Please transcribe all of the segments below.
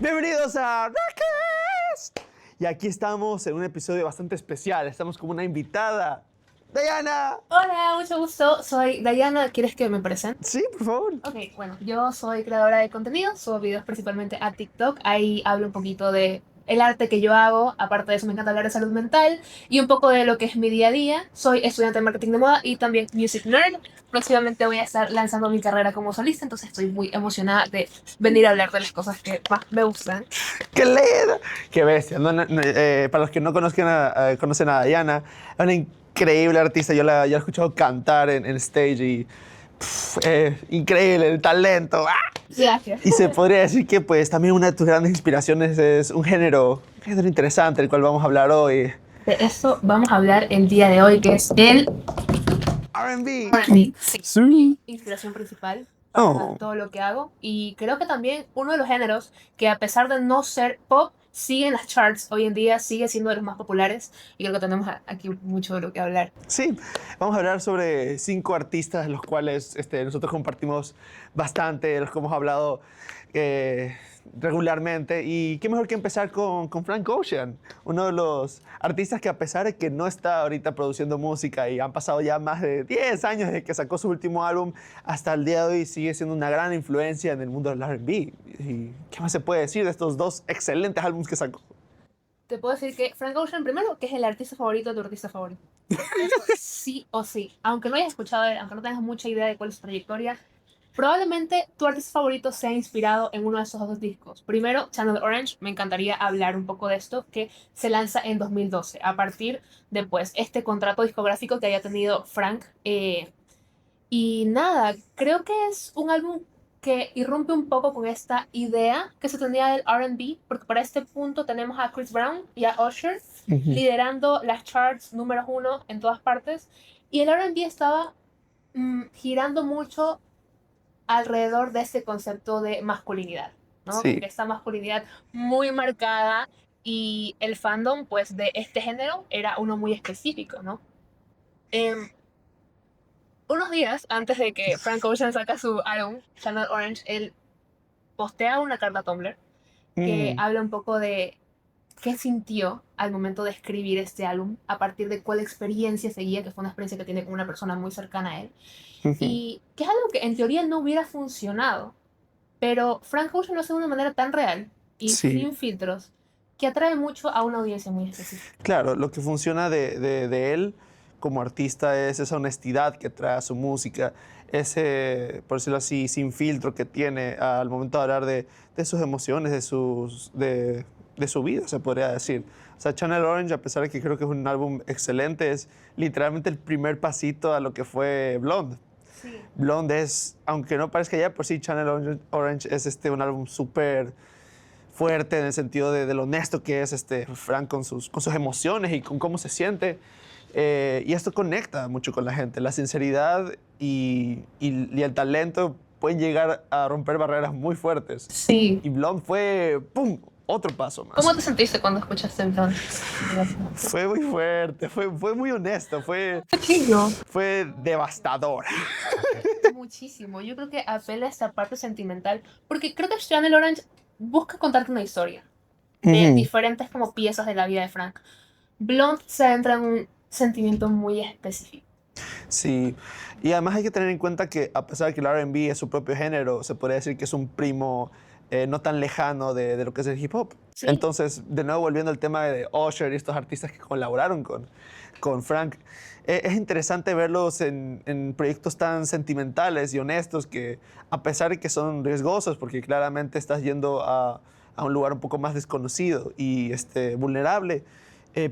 Bienvenidos a Rockcast. Y aquí estamos en un episodio bastante especial. Estamos como una invitada. Diana. Hola, mucho gusto. Soy Diana. ¿Quieres que me presente? Sí, por favor. Ok, bueno, yo soy creadora de contenido, subo videos principalmente a TikTok. Ahí hablo un poquito de el arte que yo hago. Aparte de eso, me encanta hablar de salud mental y un poco de lo que es mi día a día. Soy estudiante de marketing de moda y también music nerd. Próximamente voy a estar lanzando mi carrera como solista, entonces estoy muy emocionada de venir a hablar de las cosas que más me gustan. ¡Qué lindo! ¡Qué bestia! Para los que no conocen a Diana, es una increíble artista. Yo la he escuchado cantar en stage y increíble el talento. ¡Ah! Gracias. Y se podría decir que pues también una de tus grandes inspiraciones es un género interesante, del cual vamos a hablar hoy. De eso vamos a hablar el día de hoy, que es el R&B. R&B. Sí. Sí. Inspiración principal Oh. para todo lo que hago, y creo que también uno de los géneros que, a pesar de no ser pop, sigue en las charts hoy en día, sigue siendo de los más populares, y creo que tenemos aquí mucho de lo que hablar. Sí, vamos a hablar sobre 5 artistas, los cuales nosotros compartimos bastante, de los que hemos hablado regularmente. Y qué mejor que empezar con Frank Ocean, uno de los artistas que, a pesar de que no está ahorita produciendo música y han pasado ya más de 10 años desde que sacó su último álbum, hasta el día de hoy sigue siendo una gran influencia en el mundo del R&B. ¿Y qué más se puede decir de estos 2 excelentes álbumes que sacó? Te puedo decir que Frank Ocean, primero, que es el artista favorito de tu artista favorito. Sí o sí. Aunque no hayas escuchado de él, aunque no tengas mucha idea de cuál es su trayectoria, probablemente tu artista favorito sea inspirado en uno de esos dos discos. Primero, Channel Orange. Me encantaría hablar un poco de esto, que se lanza en 2012, a partir de pues este contrato discográfico que haya tenido Frank. Y nada, creo que es un álbum que irrumpe un poco con esta idea que se tenía del R&B, porque para este punto tenemos a Chris Brown y a Usher liderando las charts número 1 en todas partes, y el R&B estaba girando mucho alrededor de este concepto de masculinidad, ¿no? Sí. Esta masculinidad muy marcada, y el fandom pues de este género era uno muy específico, ¿no? Em, Unos días antes de que Frank Ocean saca su álbum, Channel Orange, él postea una carta a Tumblr que habla un poco de qué sintió al momento de escribir este álbum, a partir de cuál experiencia seguía, que fue una experiencia que tiene con una persona muy cercana a él, y que es algo que en teoría no hubiera funcionado, pero Frank Ocean lo hace de una manera tan real y Sí. sin filtros, que atrae mucho a una audiencia muy específica. Claro, lo que funciona de él como artista es esa honestidad que trae a su música, ese, por decirlo así, sin filtro que tiene al momento de hablar de sus emociones, de su vida, se podría decir. O sea, Channel Orange, a pesar de que creo que es un álbum excelente, es literalmente el primer pasito a lo que fue Blonde. Sí. Blonde es, aunque no parezca ya por sí, Channel Orange es un álbum súper fuerte en el sentido de lo honesto que es Frank con sus emociones y con cómo se siente. Y esto conecta mucho con la gente. La sinceridad y el talento pueden llegar a romper barreras muy fuertes. Sí. Y Blonde fue, ¡pum!, otro paso más. ¿Cómo te sentiste cuando escuchaste el Blonde? Fue muy fuerte, fue muy honesto, Chido. fue devastador. Muchísimo. Yo creo que apela a esta parte sentimental, porque creo que Channel Orange busca contarte una historia de diferentes como piezas de la vida de Frank. Blonde se entra en un sentimiento muy específico. Sí, y además hay que tener en cuenta que, a pesar de que el R&B es su propio género, se podría decir que es un primo no tan lejano de lo que es el hip hop. Sí. Entonces, de nuevo, volviendo al tema de Usher y estos artistas que colaboraron con Frank, es interesante verlos en proyectos tan sentimentales y honestos que, a pesar de que son riesgosos, porque claramente estás yendo a un lugar un poco más desconocido y vulnerable,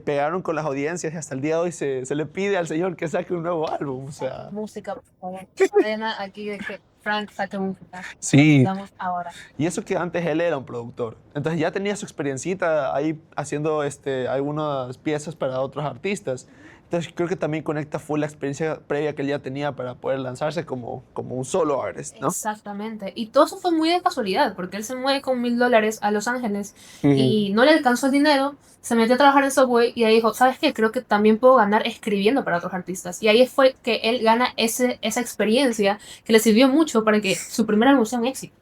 pegaron con las audiencias, y hasta el día de hoy se le pide al señor que saque un nuevo álbum. O sea, Música, por favor. Arena aquí de que Frank saque música. sí. Vamos ahora. Y eso que antes él era un productor. Entonces ya tenía su experiencita ahí haciendo algunas piezas para otros artistas. Entonces creo que también conecta full la experiencia previa que él ya tenía para poder lanzarse como un solo artist, ¿no? Exactamente. Y todo eso fue muy de casualidad, porque él se mueve con $1000 a Los Ángeles y no le alcanzó el dinero, se metió a trabajar en Subway y ahí dijo, ¿sabes qué? Creo que también puedo ganar escribiendo para otros artistas. Y ahí fue que él gana esa experiencia que le sirvió mucho para que su primer álbum sea un éxito.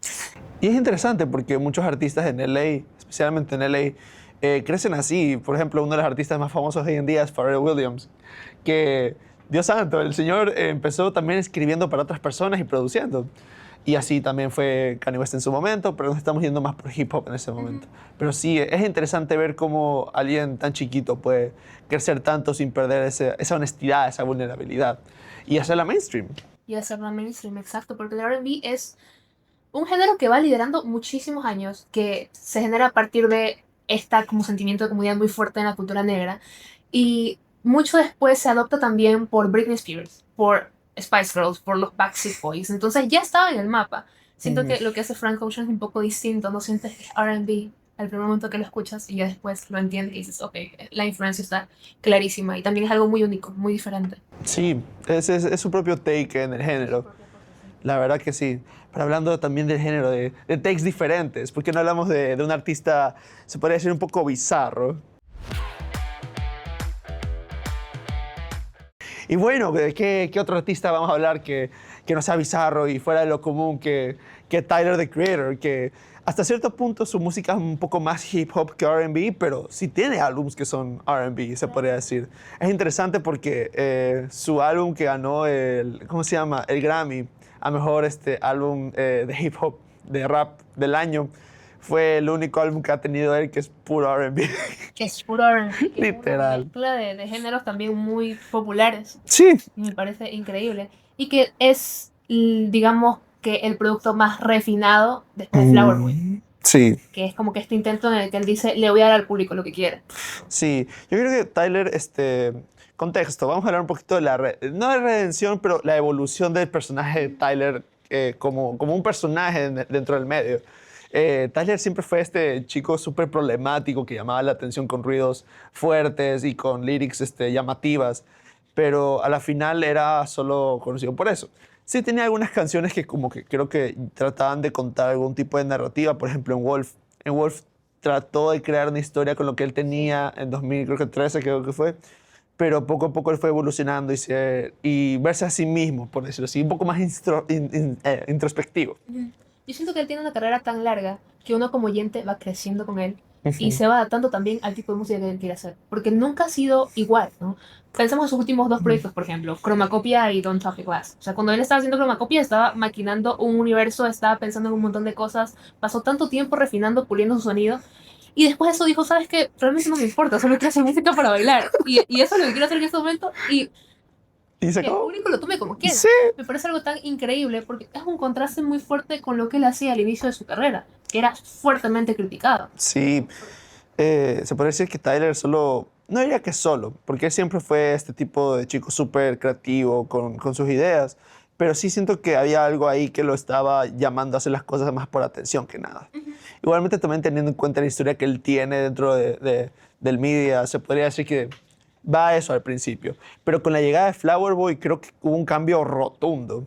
Y es interesante porque muchos artistas en LA, especialmente en LA, crecen así. Por ejemplo, uno de los artistas más famosos hoy en día es Pharrell Williams, que, Dios santo, el señor empezó también escribiendo para otras personas y produciendo. Y así también fue Kanye West en su momento, pero nos estamos yendo más por hip hop en ese momento. Pero sí, es interesante ver cómo alguien tan chiquito puede crecer tanto sin perder esa honestidad, esa vulnerabilidad y hacerla mainstream. Y hacerlo mainstream, exacto, porque el R&B es un género que va liderando muchísimos años, que se genera a partir de esta como sentimiento de comunidad muy fuerte en la cultura negra, y mucho después se adopta también por Britney Spears, por Spice Girls, por los Backstreet Boys, entonces ya estaba en el mapa. Siento que lo que hace Frank Ocean es un poco distinto, no sientes que es R&B al primer momento que lo escuchas y ya después lo entiendes y dices, ok, la influencia está clarísima y también es algo muy único, muy diferente. Sí, es su propio take en el género. La verdad que sí. Pero hablando también del género, de takes diferentes, ¿por qué no hablamos de un artista, se podría decir, un poco bizarro? Y bueno, ¿de qué otro artista vamos a hablar que no sea bizarro y fuera de lo común que Tyler, the Creator? Que hasta cierto punto su música es un poco más hip hop que R&B, pero sí tiene álbumes que son R&B, se podría decir. Es interesante porque su álbum que ganó ¿cómo se llama? El Grammy a mejor álbum de hip hop, de rap del año, fue el único álbum que ha tenido él que es puro R&B. Que es puro R&B, que es una Literal. mezcla de géneros también muy populares. Sí. Y me parece increíble. Y que es, digamos, que el producto más refinado después de Flower Boy. Sí. Que es como que este intento en el que él dice, le voy a dar al público lo que quiere. Sí, yo creo que Tyler, contexto, vamos a hablar un poquito de no de redención, pero la evolución del personaje de Tyler como un personaje dentro del medio. Tyler siempre fue este chico súper problemático que llamaba la atención con ruidos fuertes y con lyrics llamativas, pero a la final era solo conocido por eso. Sí tenía algunas canciones que como que creo que trataban de contar algún tipo de narrativa, por ejemplo en Wolf. En Wolf trató de crear una historia con lo que él tenía en 2013, creo que fue, pero poco a poco él fue evolucionando y verse a sí mismo, por decirlo así, un poco más introspectivo. Yo siento que él tiene una carrera tan larga que uno como oyente va creciendo con él y se va adaptando también al tipo de música que él quiere hacer. Porque nunca ha sido igual, ¿no? Pensemos en sus últimos dos proyectos, por ejemplo, Chromacopia y Don't Talk Glass. O sea, cuando él estaba haciendo Chromacopia estaba maquinando un universo, estaba pensando en un montón de cosas, pasó tanto tiempo refinando, puliendo su sonido. Y después de eso dijo, ¿sabes qué? Realmente no me importa, solo quiero hacer música para bailar. Y eso es lo que quiero hacer en este momento. Y ¿Y se que el acabó? público lo tome como quiera. Sí. Me parece algo tan increíble porque es un contraste muy fuerte con lo que él hacía al inicio de su carrera, que era fuertemente criticado. Sí, se podría decir que Tyler solo, no diría que solo, porque él siempre fue este tipo de chico súper creativo con sus ideas, pero sí siento que había algo ahí que lo estaba llamando a hacer las cosas más por atención que nada. Igualmente también teniendo en cuenta la historia que él tiene dentro del media, se podría decir que va a eso al principio, pero con la llegada de Flower Boy creo que hubo un cambio rotundo.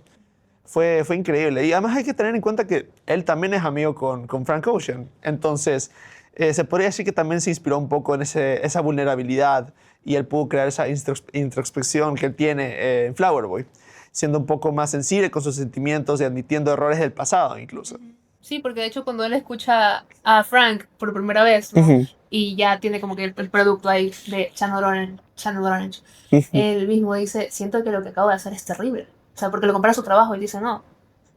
Fue increíble. Y además hay que tener en cuenta que él también es amigo con Frank Ocean. Entonces, se podría decir que también se inspiró un poco en esa vulnerabilidad y él pudo crear esa introspección que él tiene en Flower Boy, siendo un poco más sensible con sus sentimientos y admitiendo errores del pasado incluso. Sí, porque de hecho cuando él escucha a Frank por primera vez, ¿no? Y ya tiene como que el producto ahí de Channel Orange, él mismo dice, siento que lo que acabo de hacer es terrible. O sea, porque lo compara a su trabajo y dice, no,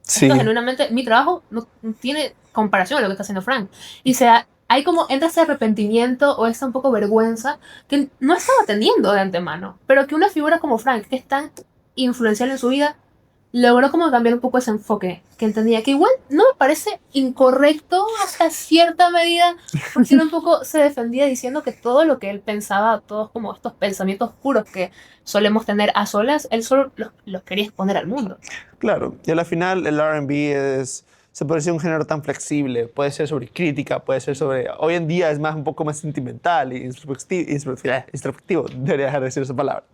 Sí. esto genuinamente, mi trabajo no tiene comparación a lo que está haciendo Frank. Y hay como, entra ese arrepentimiento o esta un poco vergüenza que no estaba teniendo de antemano, pero que una figura como Frank, que es tan influencial en su vida, logró como cambiar un poco ese enfoque, que entendía que igual no me parece incorrecto hasta cierta medida, porque él un poco se defendía diciendo que todo lo que él pensaba, todos como estos pensamientos puros que solemos tener a solas, él solo los quería exponer al mundo. Claro, y a la final el R&B se puede decir un género tan flexible, puede ser sobre crítica, puede ser sobre, hoy en día es más un poco más sentimental y introspectivo, debería dejar de decir esa palabra,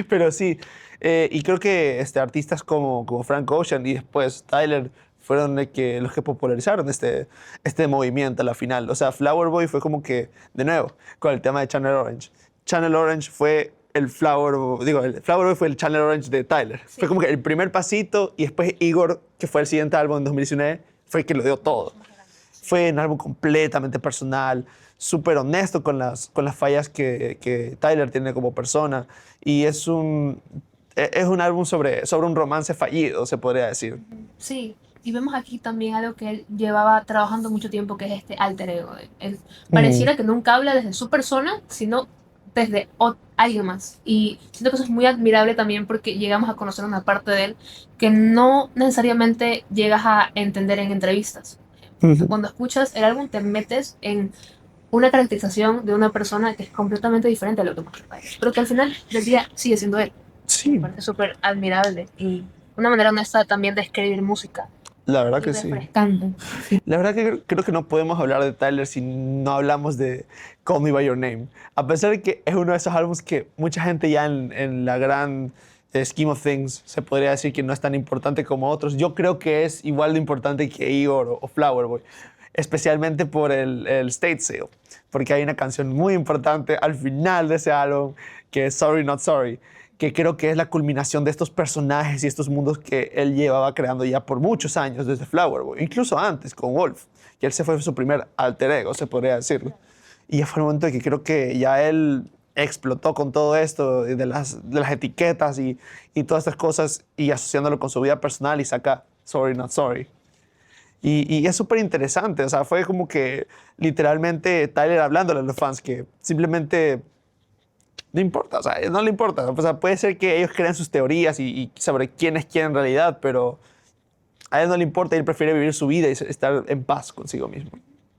pero sí, y creo que artistas como Frank Ocean y después Tyler fueron los que popularizaron este movimiento a la final. O sea, Flower Boy fue como que, de nuevo, con el tema de Channel Orange. Channel Orange fue el Flower Boy fue el Channel Orange de Tyler. Sí. Fue como que el primer pasito y después Igor, que fue el siguiente álbum en 2019, fue el que lo dio todo. Fue un álbum completamente personal, súper honesto con las fallas que Tyler tiene como persona. Y es un álbum sobre un romance fallido, se podría decir. Sí, y vemos aquí también algo que él llevaba trabajando mucho tiempo, que es este alter ego. Él pareciera que nunca habla desde su persona, sino desde alguien más. Y siento que eso es muy admirable también porque llegamos a conocer una parte de él que no necesariamente llegas a entender en entrevistas. Cuando escuchas el álbum te metes en una caracterización de una persona que es completamente diferente a lo que muestra Tyler, pero que al final del día sigue siendo él. Sí, Me parece súper admirable y una manera honesta también de escribir música. la verdad Y que sí. refrescante. La verdad que creo que no podemos hablar de Tyler si no hablamos de Call Me By Your Name. A pesar de que es uno de esos álbumes que mucha gente ya en la gran scheme of things se podría decir que no es tan importante como otros, yo creo que es igual de importante que Igor o Flower Boy. Especialmente por el State Sale, porque hay una canción muy importante al final de ese álbum que es Sorry Not Sorry, que creo que es la culminación de estos personajes y estos mundos que él llevaba creando ya por muchos años desde Flower Boy, incluso antes con Wolf, que él se fue su primer alter ego, se podría decirlo. Y ya fue el momento de que creo que ya él explotó con todo esto de las etiquetas y todas estas cosas y asociándolo con su vida personal y saca Sorry Not Sorry. Y es súper interesante, o sea, fue como que literalmente Tyler hablándole a los fans que simplemente no importa, o sea, no le importa. O sea, puede ser que ellos crean sus teorías y sobre quién es quién en realidad, pero a él no le importa, él prefiere vivir su vida y estar en paz consigo mismo.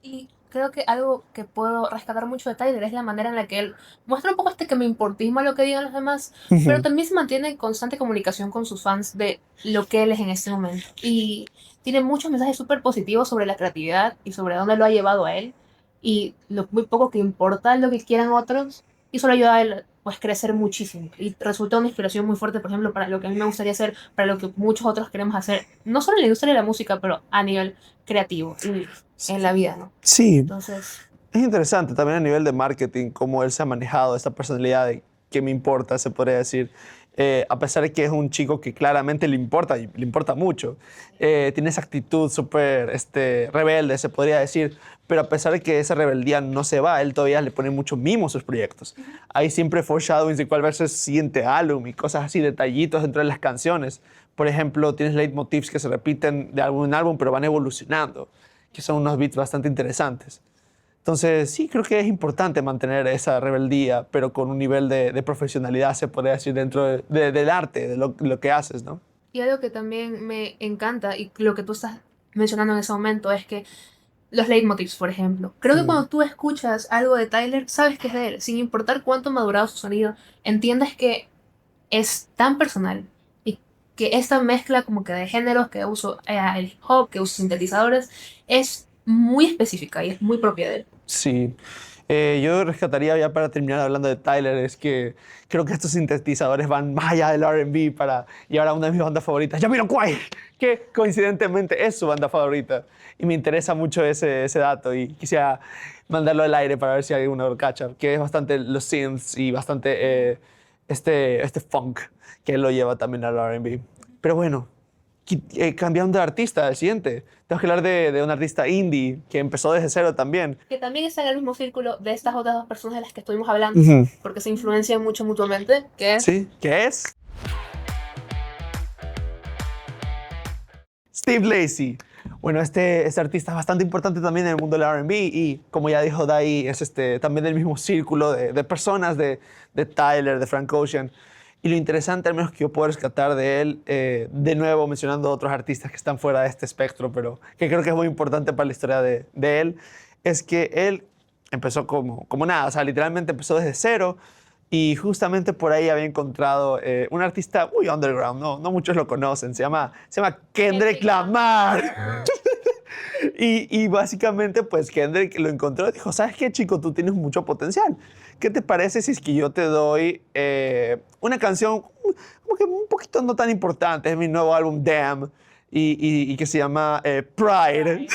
Y creo que algo que puedo rescatar mucho de Tyler es la manera en la que él muestra un poco este que me importismo a lo que digan los demás, pero también se mantiene en constante comunicación con sus fans de lo que él es en este momento. Y tiene muchos mensajes súper positivos sobre la creatividad y sobre dónde lo ha llevado a él y lo muy poco que importa lo que quieran otros y solo ayuda a él pues crecer muchísimo y resulta una inspiración muy fuerte, por ejemplo, para lo que a mí me gustaría hacer, para lo que muchos otros queremos hacer, no solo en la industria de la música, pero a nivel creativo y en la vida, ¿no? Sí, Entonces, es interesante también a nivel de marketing cómo él se ha manejado esta personalidad de que me importa, se podría decir. A pesar de que es un chico que claramente le importa y le importa mucho, tiene esa actitud súper rebelde, se podría decir, pero a pesar de que esa rebeldía no se va, él todavía le pone mucho mimo a sus proyectos. Hay siempre foreshadowings de cuál va a ser su siguiente álbum y cosas así, detallitos dentro de las canciones. Por ejemplo, tienes leitmotivs que se repiten de álbum en álbum, pero van evolucionando, que son unos beats bastante interesantes. Entonces, sí, creo que es importante mantener esa rebeldía, pero con un nivel de profesionalidad, se podría decir, dentro del arte, de lo que haces, ¿no? y algo que también me encanta y lo que tú estás mencionando en ese momento es que los leitmotivs, por ejemplo. Creo que cuando tú escuchas algo de Tyler, sabes que es de él, sin importar cuánto ha madurado su sonido, entiendes que es tan personal y que esta mezcla como que de géneros que uso el hip hop, que uso sintetizadores, es muy específica y es muy propia de él. Sí. Yo rescataría ya para terminar hablando de Tyler, es que creo que estos sintetizadores van más allá del R&B para llevar a una de mis bandas favoritas, Jamiroquai, que coincidentemente es su banda favorita. Y me interesa mucho ese dato y quisiera mandarlo al aire para ver si alguno lo cacha, que es bastante los synths y bastante este funk que él lo lleva también al R&B. Pero bueno, cambiando de artista, el siguiente. Tengo que hablar de un artista indie que empezó desde cero también. Que también está en el mismo círculo de estas otras dos personas de las que estuvimos hablando, porque se influencian mucho mutuamente, que es... ¿Sí? ¿Qué es? Steve Lacy. Bueno, este artista es bastante importante también en el mundo del R&B y como ya dijo Dai, es también del mismo círculo de personas de Tyler, de Frank Ocean. Y lo interesante, al menos que yo puedo rescatar de él, de nuevo mencionando otros artistas que están fuera de este espectro, pero que creo que es muy importante para la historia de él, es que él empezó como nada, o sea, literalmente empezó desde cero y justamente por ahí había encontrado un artista muy underground, no muchos lo conocen, se llama Kendrick Lamar. Y básicamente, pues Kendrick lo encontró y dijo, ¿sabes qué, chico? Tú tienes mucho potencial. ¿Qué te parece si es que yo te doy una canción como que un poquito no tan importante? Es mi nuevo álbum, Damn, y que se llama Pride.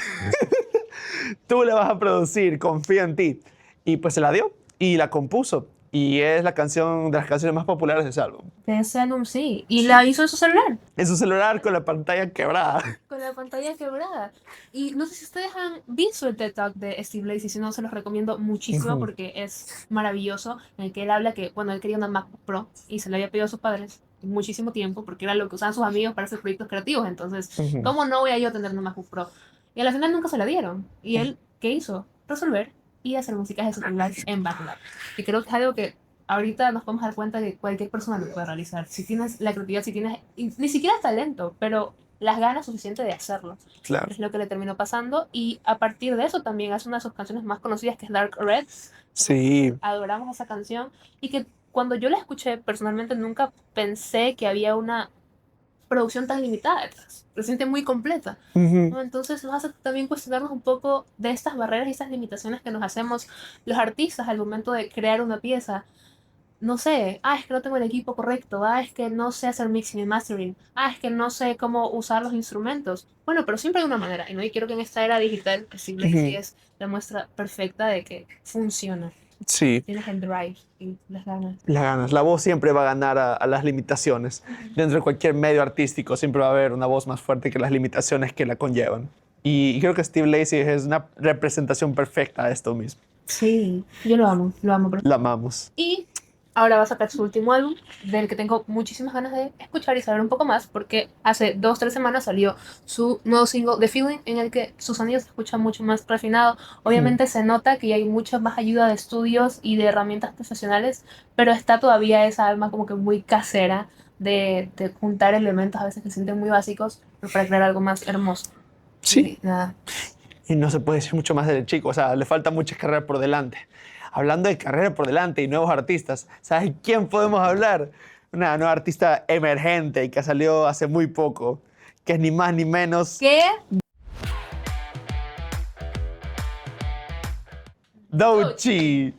Tú la vas a producir, confía en ti. Y pues se la dio y la compuso. Y es la canción de las canciones más populares de ese álbum. De ese álbum, sí. Y la hizo en su celular, En su celular con la pantalla quebrada. con la pantalla quebrada. Y no sé si ustedes han visto el TED Talk de Steve Lacy, si no, se los recomiendo muchísimo Ujú. porque es maravilloso, en el que él habla que, bueno, él quería una MacBook Pro y se le había pedido a sus padres muchísimo tiempo porque era lo que usaban sus amigos para hacer proyectos creativos. Entonces, Ujú. ¿cómo no voy a yo tener una MacBook Pro? Y al final nunca se la dieron. ¿Y él qué hizo? Resolver y hacer música de su celular en backlog. Y creo que es algo que ahorita nos podemos dar cuenta que cualquier persona lo puede realizar. Si tienes la creatividad, si tienes, ni siquiera talento, pero las ganas suficientes de hacerlo. Claro. Es lo que le terminó pasando. Y a partir de eso también hace una de sus canciones más conocidas, que es Dark Red. Sí. Adoramos esa canción. Y que cuando yo la escuché, personalmente nunca pensé que había una producción tan limitada detrás. Se siente muy completa. Ujú. ¿No? Entonces nos hace también cuestionarnos un poco de estas barreras y estas limitaciones que nos hacemos los artistas al momento de crear una pieza. No sé, es que no tengo el equipo correcto, es que no sé hacer mixing y mastering, es que no sé cómo usar los instrumentos. Bueno, pero siempre hay una manera, y no y quiero que en esta era digital, que sí, Lazy Ujú. es la muestra perfecta de que funciona. Sí. Tienes el drive y las ganas. Las ganas. La voz siempre va a ganar a las limitaciones. Dentro de cualquier medio artístico siempre va a haber una voz más fuerte que las limitaciones que la conllevan. Y creo que Steve Lacy es una representación perfecta de esto mismo. Sí, yo lo amo, lo amo. La amamos. Y ahora va a sacar su último álbum, del que tengo muchísimas ganas de escuchar y saber un poco más, porque hace 2, 3 semanas salió su nuevo single, The Feeling, en el que su sonido se escucha mucho más refinado. Obviamente se nota que hay mucha más ayuda de estudios y de herramientas profesionales, pero está todavía esa alma como que muy casera de juntar elementos a veces que se sienten muy básicos, pero para crear algo más hermoso. Sí. Y nada. Y no se puede decir mucho más del chico. O sea, le falta mucha carrera por delante. Hablando de carrera por delante y nuevos artistas, ¿sabes quién podemos hablar? Una nueva artista emergente y que salió hace muy poco, que es ni más ni menos ¿Qué? Doechii.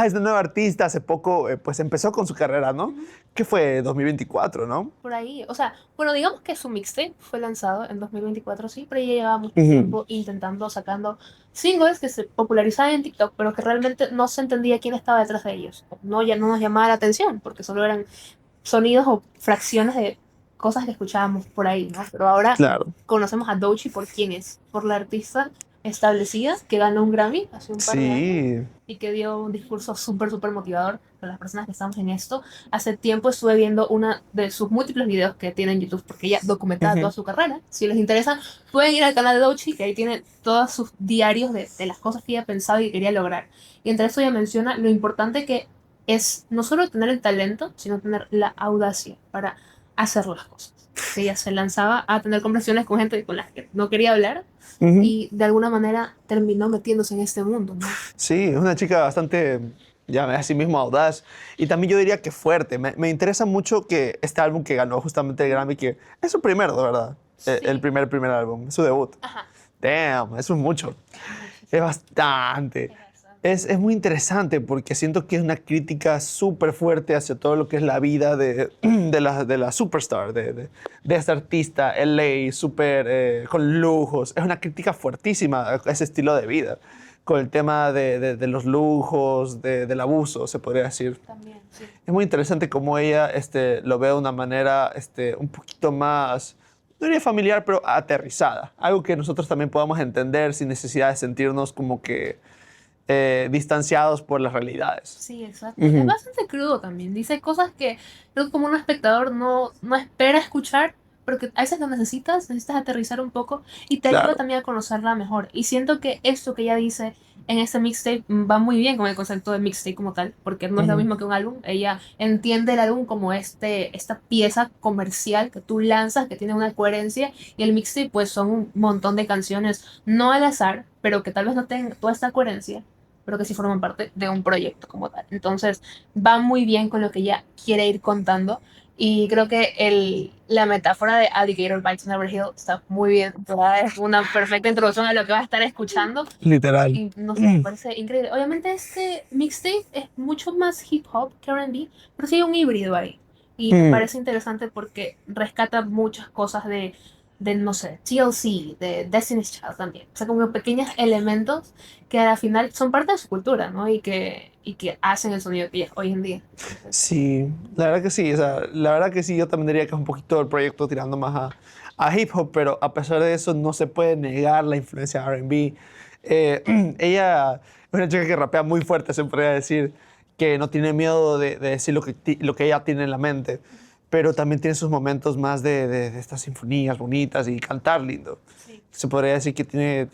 Es una nueva artista, hace poco pues empezó con su carrera, ¿no? ¿Qué fue? 2024, ¿no? Por ahí, o sea, bueno, digamos que su mixtape fue lanzado en 2024, sí, pero ella llevaba mucho Ujú. tiempo intentando, sacando singles que se popularizaban en TikTok, pero que realmente no se entendía quién estaba detrás de ellos. No, ya no nos llamaba la atención, porque solo eran sonidos o fracciones de cosas que escuchábamos por ahí, ¿no? Pero ahora Claro. conocemos a Doechii por quién es, por la artista establecida que ganó un Grammy hace un par de años Sí. y que dio un discurso súper motivador para las personas que estamos en esto. Hace tiempo estuve viendo una de sus múltiples videos que tiene en YouTube, porque ella documentaba Ujú. toda su carrera. Si les interesa, pueden ir al canal de Doechii, que ahí tiene todos sus diarios de las cosas que ella pensaba y quería lograr. Y entre eso ella menciona lo importante que es no solo tener el talento, sino tener la audacia para hacer las cosas. Que ella se lanzaba a tener conversaciones con gente con las que no quería hablar Ujú. y de alguna manera terminó metiéndose en este mundo, ¿no? Sí, es una chica bastante, ya así mismo audaz y también yo diría que fuerte. Me interesa mucho que este álbum que ganó justamente el Grammy, que es su primero, de verdad. El Sí. primer álbum, su debut. Ajá. Damn, eso es mucho. Es bastante. Es muy interesante porque siento que es una crítica súper fuerte hacia todo lo que es la vida de la superstar, de esta artista, LA, súper con lujos. Es una crítica fuertísima a ese estilo de vida, con el tema de los lujos, del abuso, se podría decir. También, sí. Es muy interesante cómo ella lo ve de una manera un poquito más, no diría familiar, pero aterrizada. Algo que nosotros también podamos entender sin necesidad de sentirnos como que distanciados por las realidades. Sí, exacto. Es bastante crudo también. Dice cosas que creo que como un espectador no espera escuchar, pero que a veces lo necesitas aterrizar un poco y te ayuda Claro. también a conocerla mejor. Y siento que esto que ella dice en este mixtape va muy bien con el concepto de mixtape como tal, porque no es lo Ujú. mismo que un álbum. Ella entiende el álbum como esta pieza comercial que tú lanzas, que tiene una coherencia, y el mixtape pues son un montón de canciones, no al azar, pero que tal vez no tengan toda esta coherencia, pero que sí forman parte de un proyecto como tal. Entonces, va muy bien con lo que ella quiere ir contando. Y creo que la metáfora de Alligator Bites Never Heal está muy bien. Es una perfecta introducción a lo que vas a estar escuchando. Literal. Y no sé, me parece increíble. Obviamente este mixtape es mucho más hip hop que R&B, pero sí hay un híbrido ahí. Y me parece interesante porque rescata muchas cosas de no sé, TLC, de Destiny's Child también. O sea, como pequeños elementos que al final son parte de su cultura, ¿no? Y que hacen el sonido que es hoy en día. Entonces, Sí, la verdad que sí. O sea, la verdad que sí, yo también diría que es un poquito el proyecto tirando más a hip hop, pero a pesar de eso no se puede negar la influencia de R&B. Ella es una chica que rapea muy fuerte, se podría decir, que no tiene miedo de decir lo que ella tiene en la mente, pero también tiene sus momentos más de estas sinfonías bonitas y cantar lindo. sí. Se podría decir que tiene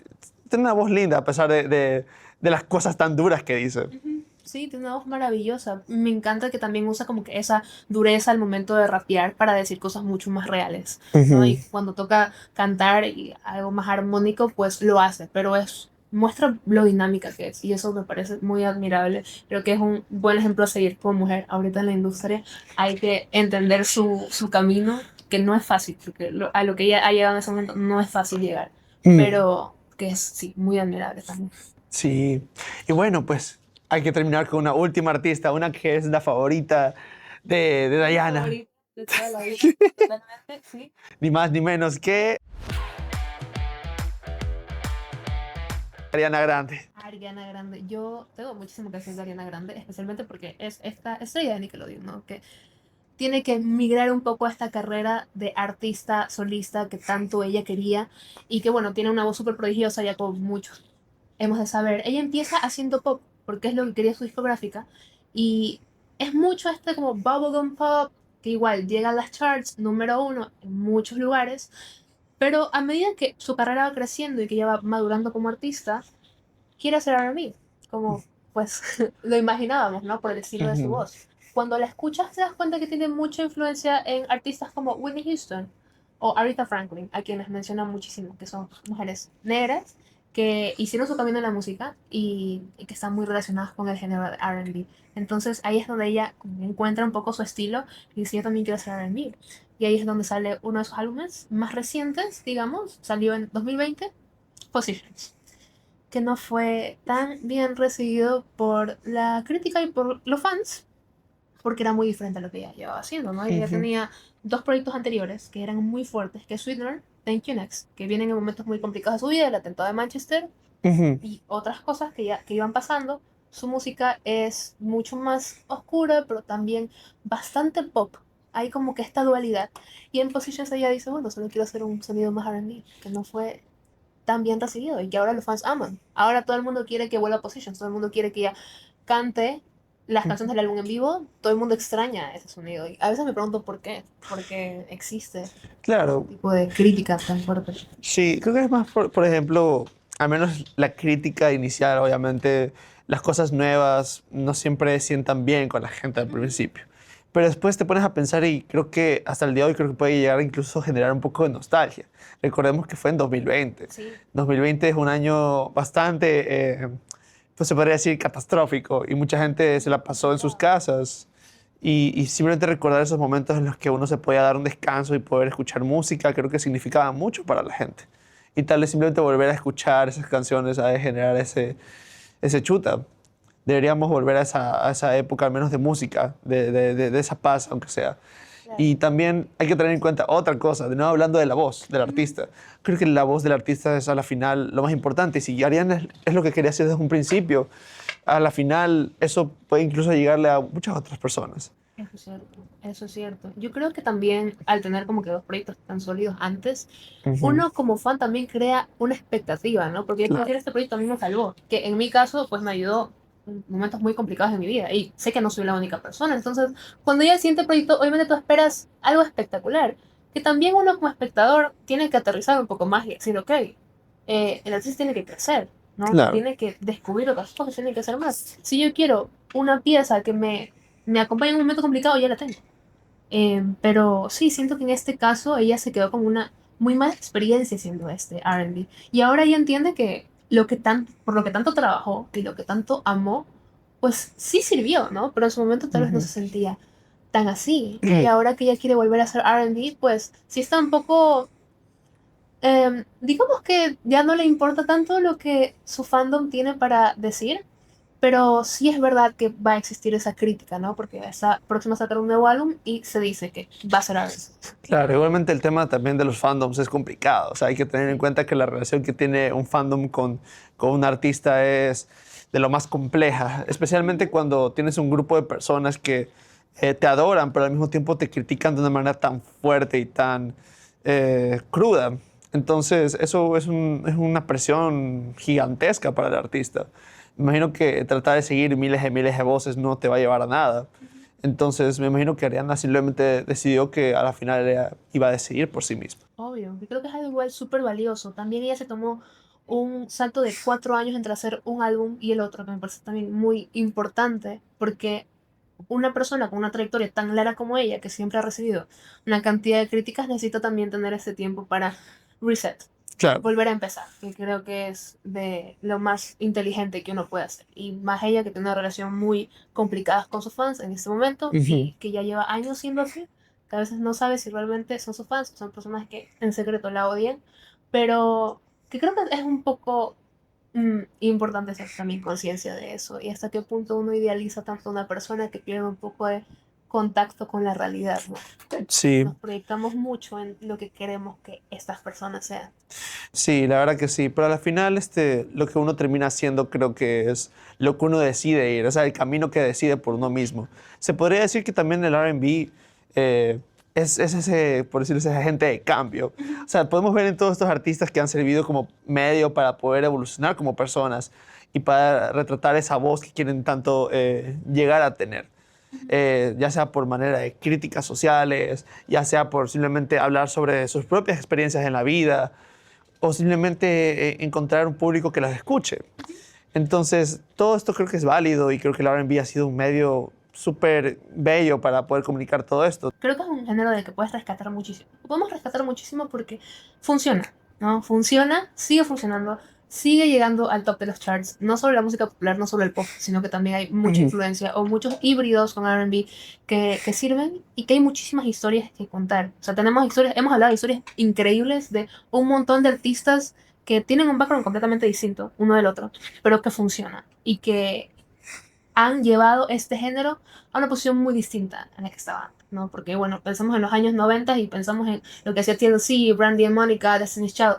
una voz linda a pesar de las cosas tan duras que dice. Ujú. Sí, tiene una voz maravillosa. Me encanta que también usa como que esa dureza al momento de rapear para decir cosas mucho más reales, ¿no? Ujú. Y cuando toca cantar y algo más armónico, pues lo hace, pero muestra lo dinámica que es y eso me parece muy admirable. Creo que es un buen ejemplo a seguir como mujer ahorita en la industria. Hay que entender su camino, que no es fácil, porque a lo que ella ha llegado en ese momento no es fácil llegar, Mm. pero que es, sí, muy admirable también. Sí, y bueno, pues hay que terminar con una última artista, una que es la favorita de Mi Diana, favorita de toda la vida, totalmente, sí. ni más ni menos que Ariana Grande. Ariana Grande. Yo tengo muchísima canción de Ariana Grande, especialmente porque es esta estrella de Nickelodeon, ¿no? Que tiene que migrar un poco a esta carrera de artista solista que tanto ella quería y que, bueno, tiene una voz súper prodigiosa, ya como muchos hemos de saber. Ella empieza haciendo pop, porque es lo que quería su discográfica, y es mucho este como bubblegum pop, que igual llega a las charts número 1 en muchos lugares, pero a medida que su carrera va creciendo y que ella va madurando como artista, quiere hacer R&B, como pues lo imaginábamos, ¿no? Por el estilo de su Ujú. voz. Cuando la escuchas te das cuenta que tiene mucha influencia en artistas como Whitney Houston o Aretha Franklin, a quienes mencionan muchísimo, que son mujeres negras que hicieron su camino en la música y que están muy relacionadas con el género de R&B. Entonces ahí es donde ella encuentra un poco su estilo y dice, yo también quiero hacer R&B. Y ahí es donde sale uno de sus álbumes más recientes, digamos, salió en 2020, Positions, que no fue tan bien recibido por la crítica y por los fans, porque era muy diferente a lo que ella llevaba haciendo, ¿no? Ella ya Ujú. tenía dos proyectos anteriores que eran muy fuertes, que es Sweetener, Thank You Next, que vienen en momentos muy complicados de su vida, el atentado de Manchester Ujú. y otras cosas que iban pasando. Su música es mucho más oscura, pero también bastante pop. Hay como que esta dualidad. Y en Positions ella dice, bueno, solo quiero hacer un sonido más R&B, que no fue tan bien recibido y que ahora los fans aman. Ahora todo el mundo quiere que vuelva a Positions, todo el mundo quiere que ella cante las canciones del álbum en vivo, todo el mundo extraña ese sonido. Y a veces me pregunto por qué, porque existe este Claro, tipo de crítica tan fuerte. sí, creo que es más, por ejemplo, al menos la crítica inicial, obviamente, las cosas nuevas no siempre sientan bien con la gente al Ujú. principio. Pero después te pones a pensar y creo que hasta el día de hoy creo que puede llegar incluso a generar un poco de nostalgia. Recordemos que fue en 2020. Sí, 2020 es un año bastante, pues se podría decir, catastrófico y mucha gente se muy la pasó en sus complicado. casas y simplemente recordar esos momentos en los que uno se podía dar un descanso y poder escuchar música, creo que significaba mucho para la gente. Y tal vez simplemente volver a escuchar esas canciones, a generar ese chuta. Deberíamos volver a esa época, al menos de música, de esa paz, aunque sea. Claro. Y también hay que tener en cuenta otra cosa, de nuevo hablando de la voz del Ujú. artista. Creo que la voz del artista es a la final lo más importante. Y si Ariana es lo que quería hacer desde un principio, a la final eso puede incluso llegarle a muchas otras personas. Eso es cierto, eso es cierto. Yo creo que también al tener como que dos proyectos tan sólidos antes, Ujú. uno como fan también crea una expectativa, ¿no? Porque yo puedo decir, Claro. este proyecto a mí me salvó, que en mi caso pues me ayudó en momentos muy complicados de mi vida y sé que no soy la única persona. Entonces, cuando ya el siguiente proyecto, obviamente tú esperas algo espectacular, que también uno como espectador tiene que aterrizar un poco más y decir, ok, el artista tiene que crecer, ¿no? Claro. Tiene que descubrir otras cosas, tiene que hacer más. Si yo quiero una pieza que me acompaña en un momento complicado, ya la tengo. Pero sí, siento que en este caso ella se quedó con una muy mala experiencia haciendo este R&B. Y ahora ella entiende que por lo que tanto trabajó y lo que tanto amó, pues sí sirvió, ¿no? Pero en su momento tal vez no Ujú. se sentía tan así. Y ahora que ella quiere volver a hacer R&B, pues sí está un poco, digamos que ya no le importa tanto lo que su fandom tiene para decir, Pero sí es verdad que va a existir esa crítica, ¿no? Porque está próxima a sacar un nuevo álbum y se dice que va a ser R&B. Claro, igualmente el tema también de los fandoms es complicado. O sea, hay que tener en cuenta que la relación que tiene un fandom con un artista es de lo más compleja, especialmente cuando tienes un grupo de personas que te adoran, pero al mismo tiempo te critican de una manera tan fuerte y tan cruda. Entonces, eso es una presión gigantesca para el artista. Me imagino que tratar de seguir miles de voces no te va a llevar a nada. Entonces, me imagino que Ariana simplemente decidió que a la final ella iba a decidir por sí misma. Obvio, yo creo que es algo igual súper valioso. También ella se tomó un salto de 4 años entre hacer un álbum y el otro, que me parece también muy importante, porque una persona con una trayectoria tan larga como ella, que siempre ha recibido una cantidad de críticas, necesita también tener ese tiempo para reset, Claro. volver a empezar, que creo que es de lo más inteligente que uno puede hacer. Y más ella que tiene una relación muy complicada con sus fans en este momento y que ya lleva años siendo así, que a veces no sabe si realmente son sus fans, son personas que en secreto la odian, pero que creo que es un poco importante hacer también conciencia de eso y hasta qué punto uno idealiza tanto a una persona que pierde un poco de contacto con la realidad, ¿no? Sí, Nos proyectamos mucho en lo que queremos que estas personas sean. sí, la verdad que sí. Pero al final, lo que uno termina haciendo creo que es lo que uno decide ir, o sea, el camino que decide por uno mismo. Se podría decir que también el R&B es ese, por decirlo, ese agente de cambio. O sea, podemos ver en todos estos artistas que han servido como medio para poder evolucionar como personas y para retratar esa voz que quieren tanto llegar a tener. Ya sea por manera de críticas sociales, ya sea por simplemente hablar sobre sus propias experiencias en la vida, o simplemente encontrar un público que las escuche. Entonces, todo esto creo que es válido y creo que el R&B ha sido un medio súper bello para poder comunicar todo esto. Creo que es un género del que puedes rescatar muchísimo. Podemos rescatar muchísimo porque funciona, ¿no? Funciona, sigue funcionando, sigue llegando al top de los charts. No solo la música popular, no solo el pop, sino que también hay mucha influencia o muchos híbridos con R&B que sirven y que hay muchísimas historias que contar. O sea, tenemos historias, hemos hablado de historias increíbles de un montón de artistas que tienen un background completamente distinto uno del otro, pero que funcionan y que han llevado este género a una posición muy distinta a la que estaba antes, ¿no? Porque, bueno, pensamos en los años 90 y pensamos en lo que hacía TLC, Brandy and Monica, Destiny's Child.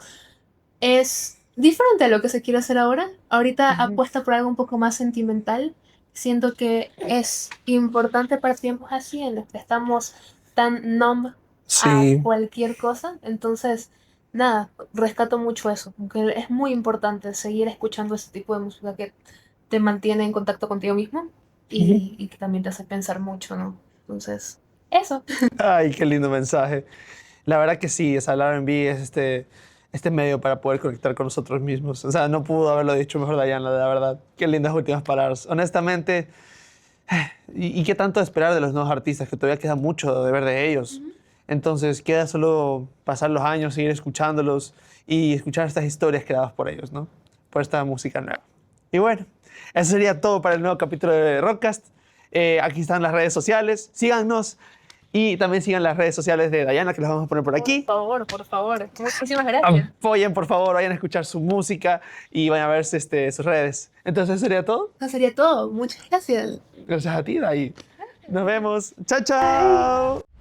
Es diferente a lo que se quiere hacer ahora. Ahorita apuesta por algo un poco más sentimental. Siento que es importante para tiempos así en los que estamos tan numb a Sí, cualquier cosa. Entonces, nada, rescato mucho eso. Aunque es muy importante seguir escuchando ese tipo de música que te mantiene en contacto contigo mismo y que también te hace pensar mucho, ¿no? Entonces, eso. ay, qué lindo mensaje. La verdad que sí, el R&B es este medio para poder conectar con nosotros mismos. O sea, no pudo haberlo dicho mejor Diana, la verdad. Qué lindas últimas palabras. Honestamente, ¿y qué tanto esperar de los nuevos artistas? Que todavía queda mucho de ver de ellos. Entonces, queda solo pasar los años, seguir escuchándolos y escuchar estas historias creadas por ellos, ¿no? Por esta música nueva. Y bueno, eso sería todo para el nuevo capítulo de Rockcast. Aquí están las redes sociales. Síganos y también sigan las redes sociales de Diana, que las vamos a poner por aquí. Por favor. Muchísimas gracias. Apoyen, por favor, vayan a escuchar su música y vayan a ver sus redes. Entonces, ¿eso sería todo? Eso sería todo. Muchas gracias. Gracias a ti, Dai. Nos vemos. Chao, chao.